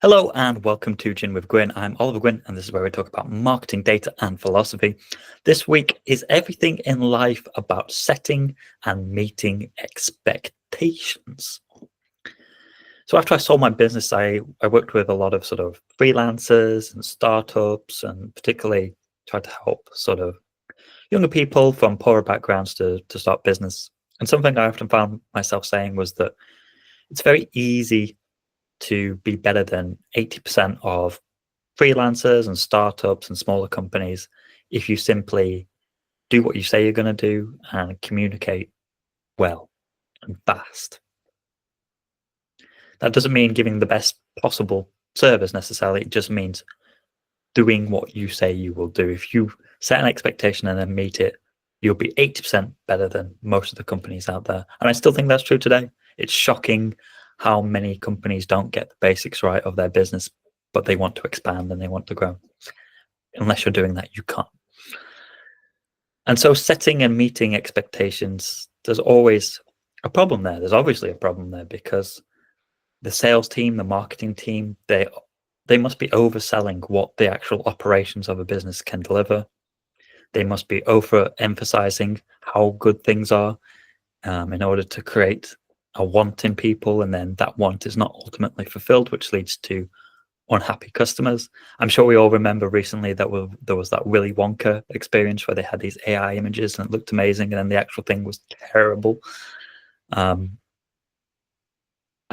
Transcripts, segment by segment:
Hello and welcome to Gin with Gwyn. I'm Oliver Gwyn, and this is where we talk about marketing, data, and philosophy. This week is everything in life about setting and meeting expectations. So after I sold my business, I worked with a lot of sort of freelancers and startups, and particularly tried to help sort of younger people from poorer backgrounds to start business. And something I often found myself saying was that it's very easy to be better than 80% of freelancers and startups and smaller companies if you simply do what you say you're going to do and communicate well and fast. That doesn't mean giving the best possible service necessarily. It just means doing what you say you will do. If you set an expectation and then meet it, you'll be 80% better than most of the companies out there. And I still think that's true today. It's shocking how many companies don't get the basics right of their business, but they want to expand and they want to grow. Unless you're doing that, you can't. And so setting and meeting expectations, there's always a problem there. There's obviously a problem there because the sales team, the marketing team, they must be overselling what the actual operations of a business can deliver. They must be overemphasizing how good things are in order to create a want in people, and then that want is not ultimately fulfilled, which leads to unhappy customers. I'm sure we all remember recently that there was that Willy Wonka experience where they had these AI images and it looked amazing, and then the actual thing was terrible. I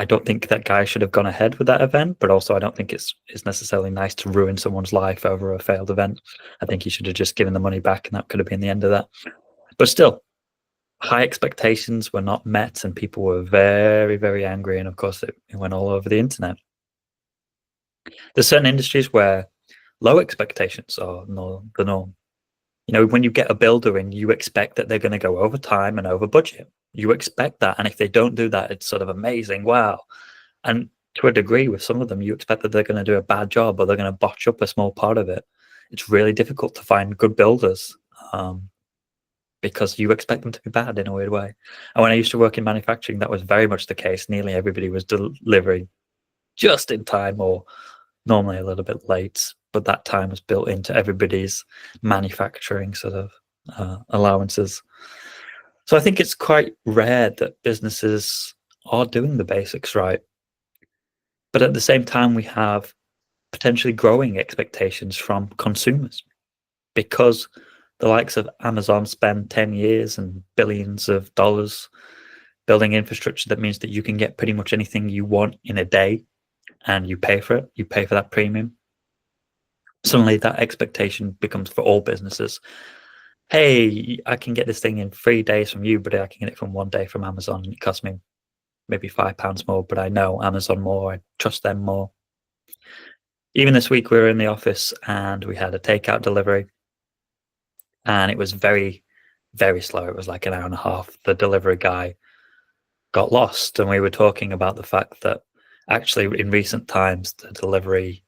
don't think that guy should have gone ahead with that event, but also I don't think it's necessarily nice to ruin someone's life over a failed event. I think he should have just given the money back, and that could have been the end of that. But still, high expectations were not met, and people were very, very angry. And of course, it went all over the internet. There's certain industries where low expectations are the norm. You know, when you get a builder in, you expect that they're going to go over time and over budget. You expect that. And if they don't do that, it's sort of amazing. Wow. And to a degree, with some of them, you expect that they're going to do a bad job or they're going to botch up a small part of it. It's really difficult to find good builders because you expect them to be bad in a weird way. And when I used to work in manufacturing, that was very much the case. Nearly everybody was delivering just in time or normally a little bit late, but that time was built into everybody's manufacturing sort of allowances. So I think it's quite rare that businesses are doing the basics right. But at the same time, we have potentially growing expectations from consumers because the likes of Amazon spend 10 years and billions of dollars building infrastructure that means that you can get pretty much anything you want in a day, and you pay for it. You pay for that premium. Suddenly that expectation becomes for all businesses. Hey, I can get this thing in 3 days from you, but I can get it from 1 day from Amazon. And it costs me maybe £5 more, but I know Amazon more. I trust them more. Even this week, we were in the office and we had a takeout delivery, and it was very, very slow. It was like an hour and a half. The delivery guy got lost, and we were talking about the fact that actually in recent times, the delivery,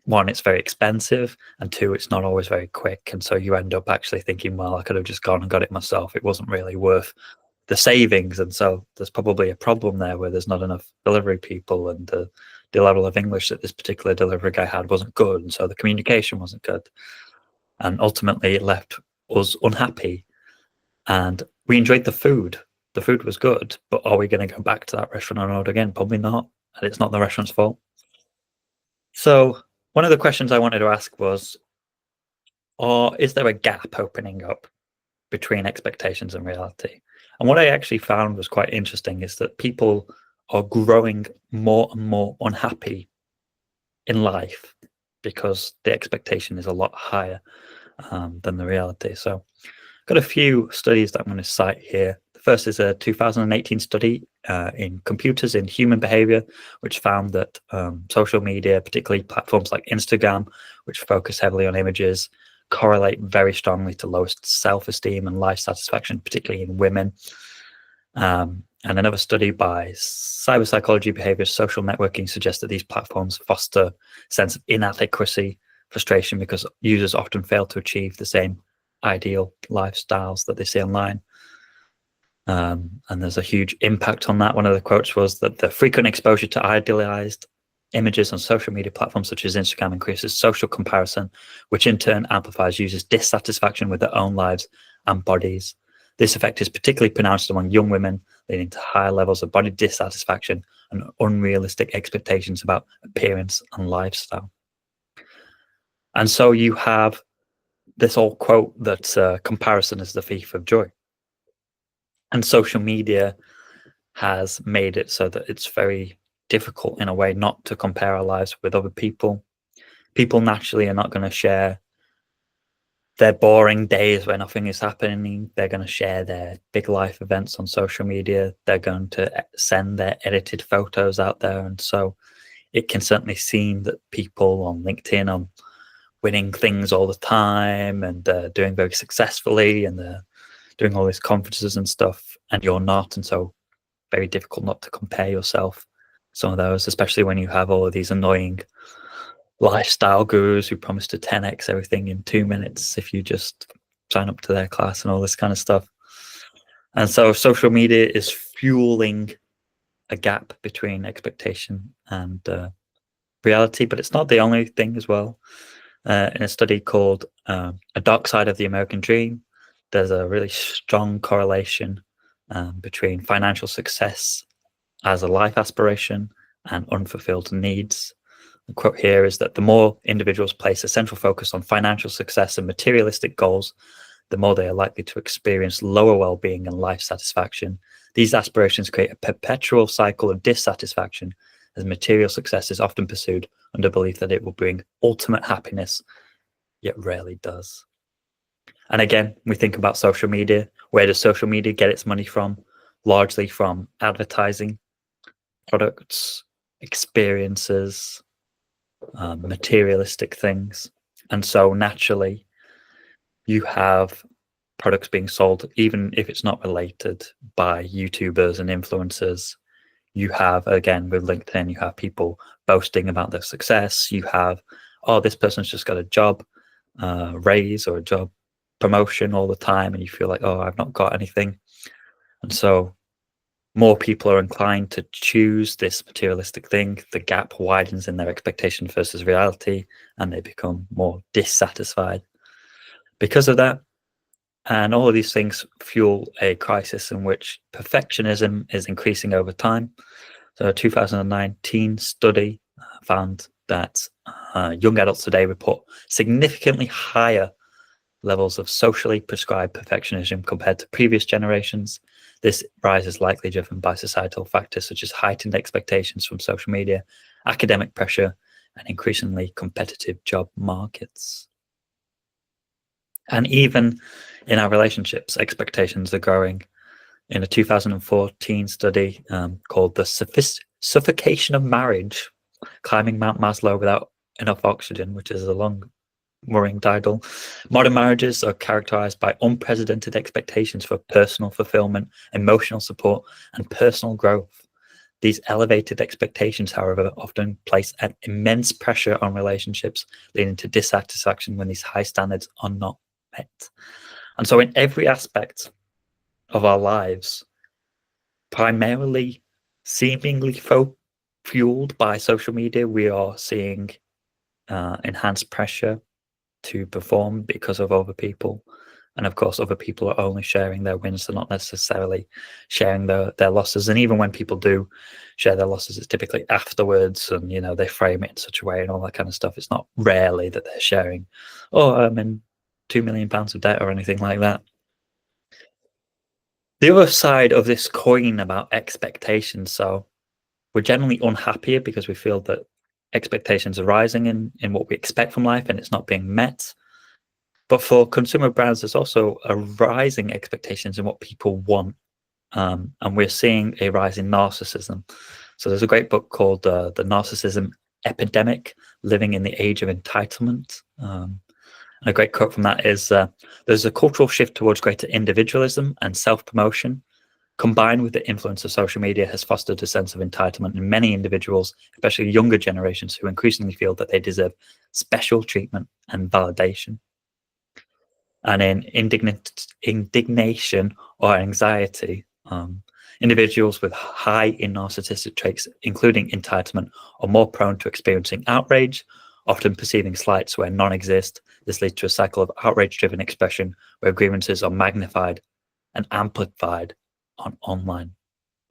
one, it's very expensive, and two, it's not always very quick. And so you end up actually thinking, well, I could have just gone and got it myself. It wasn't really worth the savings. And so there's probably a problem there where there's not enough delivery people, and the level of English that this particular delivery guy had wasn't good. And so the communication wasn't good. And ultimately it left us unhappy. And we enjoyed the food. The food was good, but are we going to go back to that restaurant and order again? Probably not. And it's not the restaurant's fault. So one of the questions I wanted to ask was, is there a gap opening up between expectations and reality? And what I actually found was quite interesting is that people are growing more and more unhappy in life because the expectation is a lot higher than the reality. So I've got a few studies that I'm going to cite here. The first is a 2018 study in computers in human behavior, which found that social media, particularly platforms like Instagram, which focus heavily on images, correlate very strongly to lowest self-esteem and life satisfaction, particularly in women. And another study by cyber psychology behavior social networking suggests that these platforms foster a sense of inadequacy, frustration, because users often fail to achieve the same ideal lifestyles that they see online. And there's a huge impact on that. One of the quotes was that the frequent exposure to idealized Images on social media platforms such as Instagram increases social comparison, which in turn amplifies users' dissatisfaction with their own lives and bodies. This effect is particularly pronounced among young women, leading to higher levels of body dissatisfaction and unrealistic expectations about appearance and lifestyle. And so you have this old quote that comparison is the thief of joy. And social media has made it so that it's very difficult in a way not to compare our lives with other people. People naturally are not going to share their boring days where nothing is happening. They're going to share their big life events on social media. They're going to send their edited photos out there. And so it can certainly seem that people on LinkedIn are winning things all the time and doing very successfully, and they're doing all these conferences and stuff, and you're not. And so very difficult not to compare yourself some of those, especially when you have all of these annoying lifestyle gurus who promise to 10x everything in 2 minutes if you just sign up to their class and all this kind of stuff. And so social media is fueling a gap between expectation and reality, but it's not the only thing as well. In a study called A Dark Side of the American Dream, there's a really strong correlation between financial success as a life aspiration and unfulfilled needs. The quote here is that the more individuals place a central focus on financial success and materialistic goals, the more they are likely to experience lower well-being and life satisfaction. These aspirations create a perpetual cycle of dissatisfaction, as material success is often pursued under belief that it will bring ultimate happiness, yet rarely does. And again, we think about social media. Where does social media get its money from? Largely from advertising, products, experiences, materialistic things. And so naturally, you have products being sold, even if it's not related, by YouTubers and influencers. You have, again, with LinkedIn, you have people boasting about their success. You have, oh, this person's just got a job raise or a job promotion all the time, and you feel like, oh, I've not got anything. And so more people are inclined to choose this materialistic thing. The gap widens in their expectation versus reality, and they become more dissatisfied because of that. And all of these things fuel a crisis in which perfectionism is increasing over time. So a 2019 study found that young adults today report significantly higher levels of socially prescribed perfectionism compared to previous generations. This rise is likely driven by societal factors such as heightened expectations from social media, academic pressure, and increasingly competitive job markets. And even in our relationships, expectations are growing. In a 2014 study called The Suffocation of Marriage, Climbing Mount Maslow Without Enough Oxygen, which is a long worrying title. Modern marriages are characterized by unprecedented expectations for personal fulfillment, emotional support, and personal growth. These elevated expectations, however, often place an immense pressure on relationships, leading to dissatisfaction when these high standards are not met. And so in every aspect of our lives, primarily seemingly fueled by social media, we are seeing enhanced pressure to perform because of other people. And of course, other people are only sharing their wins. They're not necessarily sharing their losses. And even when people do share their losses, it's typically afterwards, and they frame it in such a way and all that kind of stuff. It's not rarely that they're sharing, oh, I'm in £2 million of debt or anything like that. The other side of this coin about expectations, so we're generally unhappier because we feel that expectations are rising in what we expect from life and it's not being met. But for consumer brands, there's also a rising expectations in what people want. And we're seeing a rise in narcissism. So there's a great book called The Narcissism Epidemic, Living in the Age of Entitlement. And a great quote from that is, there's a cultural shift towards greater individualism and self-promotion, combined with the influence of social media, has fostered a sense of entitlement in many individuals, especially younger generations, who increasingly feel that they deserve special treatment and validation. And in indignation or anxiety, Individuals with high in narcissistic traits, including entitlement, are more prone to experiencing outrage, often perceiving slights where none exist. This leads to a cycle of outrage-driven expression where grievances are magnified and amplified on online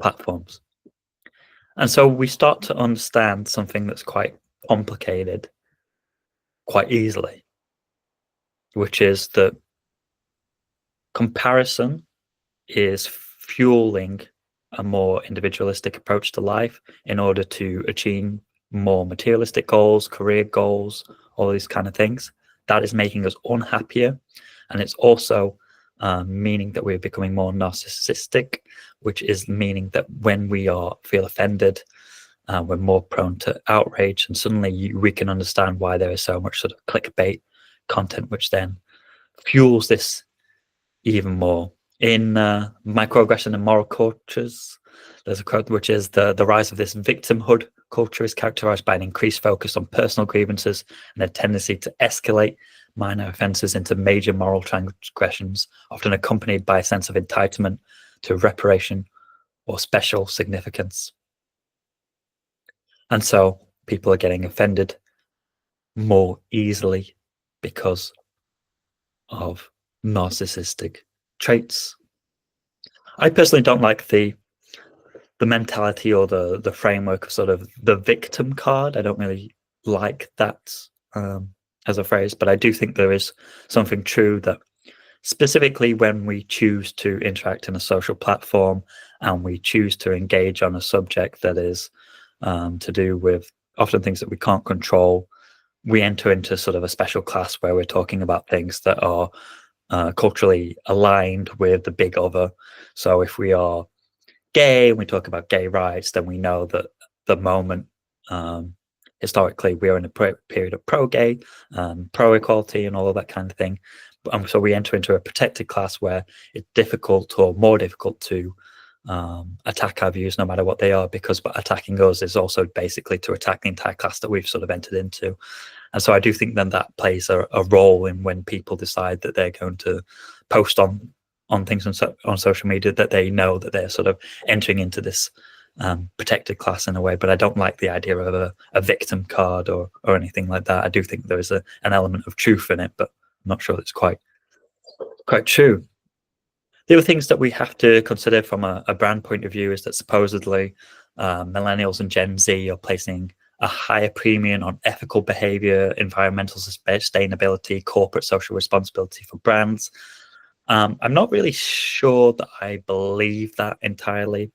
platforms. And so we start to understand something that's quite complicated quite easily, which is that comparison is fueling a more individualistic approach to life in order to achieve more materialistic goals, career goals, all these kind of things. That is making us unhappier. And it's also meaning that we're becoming more narcissistic, which is meaning that when we feel offended, we're more prone to outrage. And suddenly we can understand why there is so much sort of clickbait content, which then fuels this even more. In Microaggression and Moral Cultures, there's a quote which is the rise of this victimhood culture is characterized by an increased focus on personal grievances and a tendency to escalate minor offenses into major moral transgressions, often accompanied by a sense of entitlement to reparation or special significance. And so people are getting offended more easily because of narcissistic traits. I personally don't like the mentality or the framework of sort of the victim card. I don't really like that as a phrase, but I do think there is something true that specifically when we choose to interact in a social platform and we choose to engage on a subject that is to do with often things that we can't control, we enter into sort of a special class where we're talking about things that are culturally aligned with the big other. So if we are gay and we talk about gay rights, then we know that the moment historically we are in a period of pro-gay, pro-equality and all of that kind of thing. So we enter into a protected class where it's difficult or more difficult to attack our views no matter what they are, because attacking us is also basically to attack the entire class that we've sort of entered into. And so I do think then that plays a role in when people decide that they're going to post on things on social media, that they know that they're sort of entering into this protected class in a way. But I don't like the idea of a victim card or anything like that. I do think there is an element of truth in it, but I'm not sure it's quite true. The other things that we have to consider from a brand point of view is that supposedly millennials and Gen Z are placing a higher premium on ethical behavior, environmental sustainability, corporate social responsibility for brands. I'm not really sure that I believe that entirely.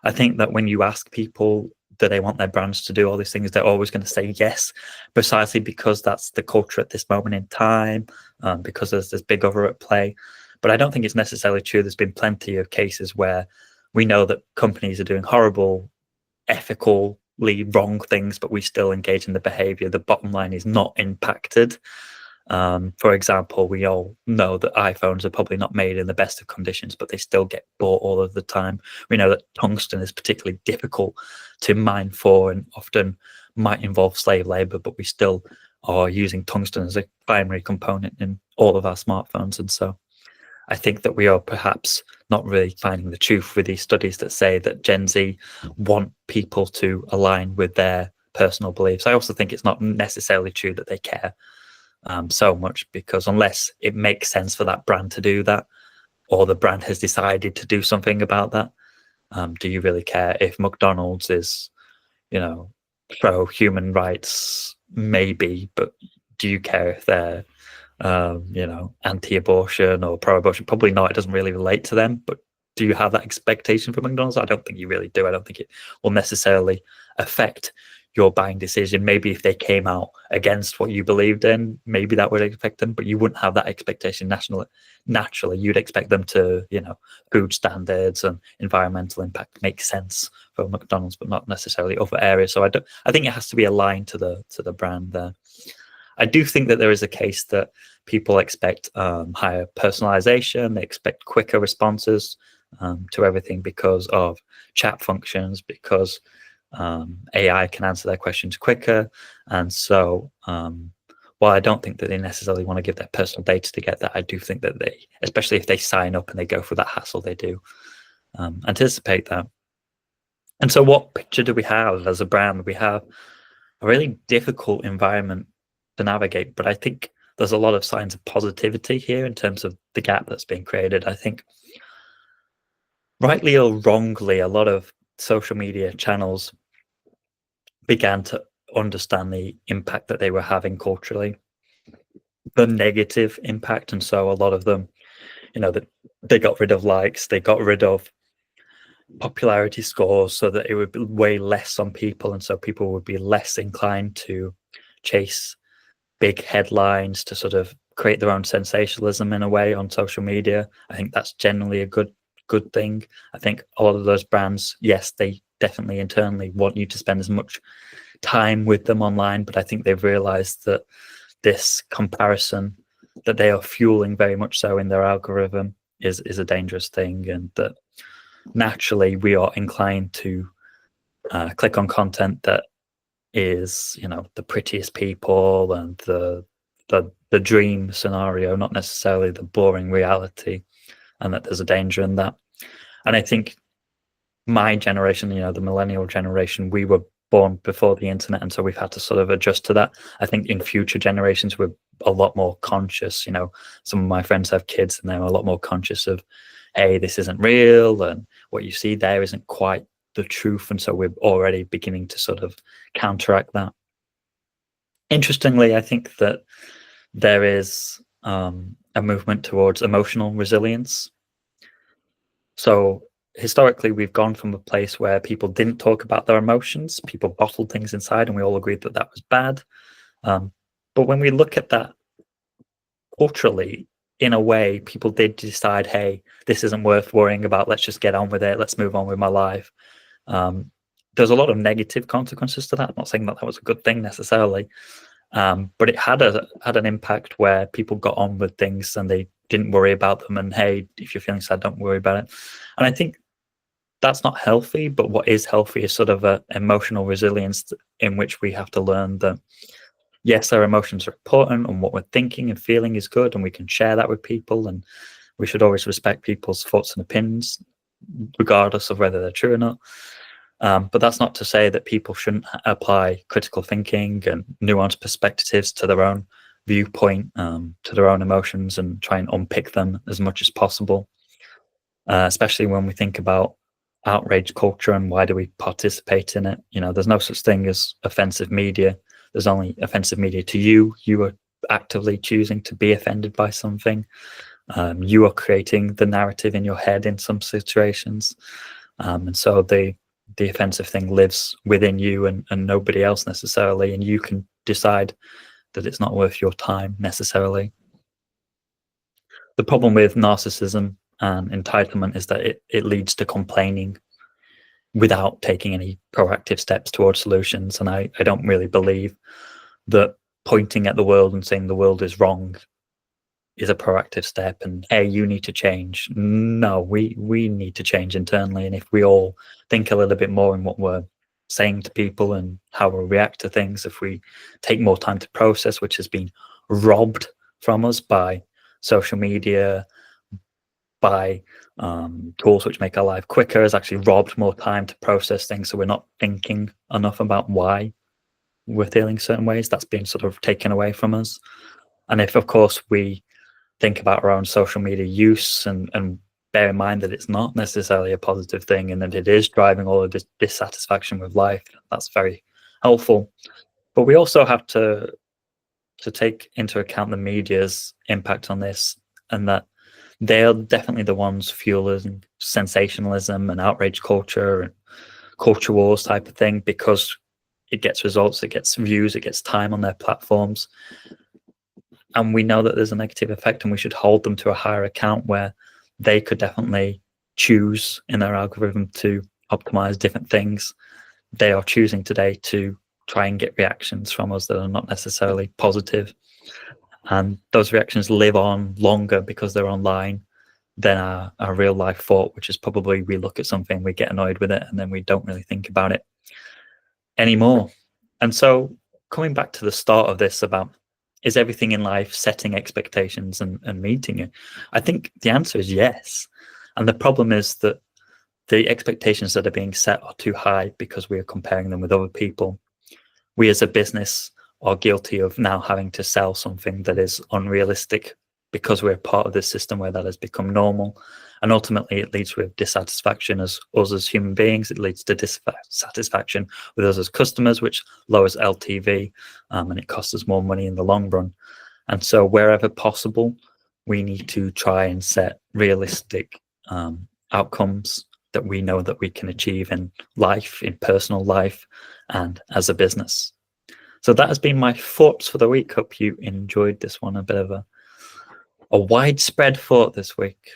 I think that when you ask people, do they want their brands to do all these things, they're always going to say yes, precisely because that's the culture at this moment in time, because there's this big other at play. But I don't think it's necessarily true. There's been plenty of cases where we know that companies are doing horrible, ethically wrong things, but we still engage in the behavior. The bottom line is not impacted. For example, we all know that iPhones are probably not made in the best of conditions, but they still get bought all of the time. We know that tungsten is particularly difficult to mine for and often might involve slave labor, but we still are using tungsten as a primary component in all of our smartphones. And so I think that we are perhaps not really finding the truth with these studies that say that Gen Z want people to align with their personal beliefs. I also think it's not necessarily true that they care so much, because unless it makes sense for that brand to do that, or the brand has decided to do something about that, do you really care? If McDonald's is, pro human rights, maybe, but do you care if they're anti-abortion or pro-abortion? Probably not. It doesn't really relate to them. But do you have that expectation for McDonald's? I don't think you really do. I don't think it will necessarily affect your buying decision. Maybe if they came out against what you believed in, maybe that would affect them, but you wouldn't have that expectation naturally. You'd expect them to, food standards and environmental impact make sense for McDonald's, but not necessarily other areas. So I think it has to be aligned to the brand there. I do think that there is a case that people expect higher personalization. They expect quicker responses to everything because of chat functions, because AI can answer their questions quicker. And so while I don't think that they necessarily want to give their personal data to get that, I do think that they, especially if they sign up and they go through that hassle, they do. anticipate that. And so what picture do we have as a brand? We have a really difficult environment to navigate, but I think there's a lot of signs of positivity here in terms of the gap that's being created. I think, rightly or wrongly, a lot of social media channels began to understand the impact that they were having culturally, the negative impact. And so a lot of them, that they got rid of likes, they got rid of popularity scores so that it would weigh less on people. And so people would be less inclined to chase big headlines, to sort of create their own sensationalism in a way on social media. I think that's generally a good thing. I think a lot of those brands, yes, they definitely internally want you to spend as much time with them online, but I think they've realized that this comparison that they are fueling very much so in their algorithm is a dangerous thing, and that naturally we are inclined to click on content that is, the prettiest people and the dream scenario, not necessarily the boring reality, and that there's a danger in that. And I think my generation, the millennial generation, we were born before the internet, and so we've had to sort of adjust to that. I think in future generations we're a lot more conscious. Some of my friends have kids and they're a lot more conscious of, hey, this isn't real, and what you see there isn't quite the truth, and so we're already beginning to sort of counteract that. Interestingly, I think that there is a movement towards emotional resilience. So historically, we've gone from a place where people didn't talk about their emotions, people bottled things inside, and we all agreed that that was bad. But when we look at that culturally, in a way, people did decide, hey, this isn't worth worrying about. Let's just get on with it. Let's move on with my life. There's a lot of negative consequences to that. I'm not saying that that was a good thing necessarily, but it had an impact where people got on with things and they didn't worry about them. And hey, if you're feeling sad, don't worry about it. And I think that's not healthy. But what is healthy is sort of a emotional resilience in which we have to learn that yes, our emotions are important, and what we're thinking and feeling is good, and we can share that with people, and we should always respect people's thoughts and opinions, regardless of whether they're true or not. But that's not to say that people shouldn't apply critical thinking and nuanced perspectives to their own viewpoint, to their own emotions, and try and unpick them as much as possible. Especially when we think about outrage culture and why do we participate in it. There's no such thing as offensive media. There's only offensive media to you. You are actively choosing to be offended by something. You are creating the narrative in your head in some situations. And so the offensive thing lives within you and nobody else necessarily. And you can decide that it's not worth your time necessarily. The problem with narcissism and entitlement is that it leads to complaining without taking any proactive steps towards solutions. And I don't really believe that pointing at the world and saying the world is wrong is a proactive step and, hey, you need to change. No, we need to change internally. And if we all think a little bit more in what we're saying to people and how we react to things, if we take more time to process, which has been robbed from us by social media, by tools which make our life quicker, has actually robbed more time to process things. So we're not thinking enough about why we're feeling certain ways. That's been sort of taken away from us. And if, of course, we think about our own social media use and bear in mind that it's not necessarily a positive thing and that it is driving all of this dissatisfaction with life, that's very helpful. But we also have to take into account the media's impact on this, and that they are definitely the ones fueling sensationalism and outrage culture and culture wars type of thing, because it gets results, it gets views, it gets time on their platforms. And we know that there's a negative effect, and we should hold them to a higher account where they could definitely choose in their algorithm to optimize different things. They are choosing today to try and get reactions from us that are not necessarily positive. And those reactions live on longer because they're online than our real life thought, which is probably we look at something, we get annoyed with it, and then we don't really think about it anymore. And so coming back to the start of this about, is everything in life setting expectations and meeting it? I think the answer is yes. And the problem is that the expectations that are being set are too high because we are comparing them with other people. We as a business are guilty of now having to sell something that is unrealistic because we're part of this system where that has become normal. And ultimately, it leads with dissatisfaction as us as human beings. It leads to dissatisfaction with us as customers, which lowers LTV, and it costs us more money in the long run. And so wherever possible, we need to try and set realistic outcomes that we know that we can achieve in life, in personal life, and as a business. So that has been my thoughts for the week. Hope you enjoyed this one. A bit of a widespread thought this week.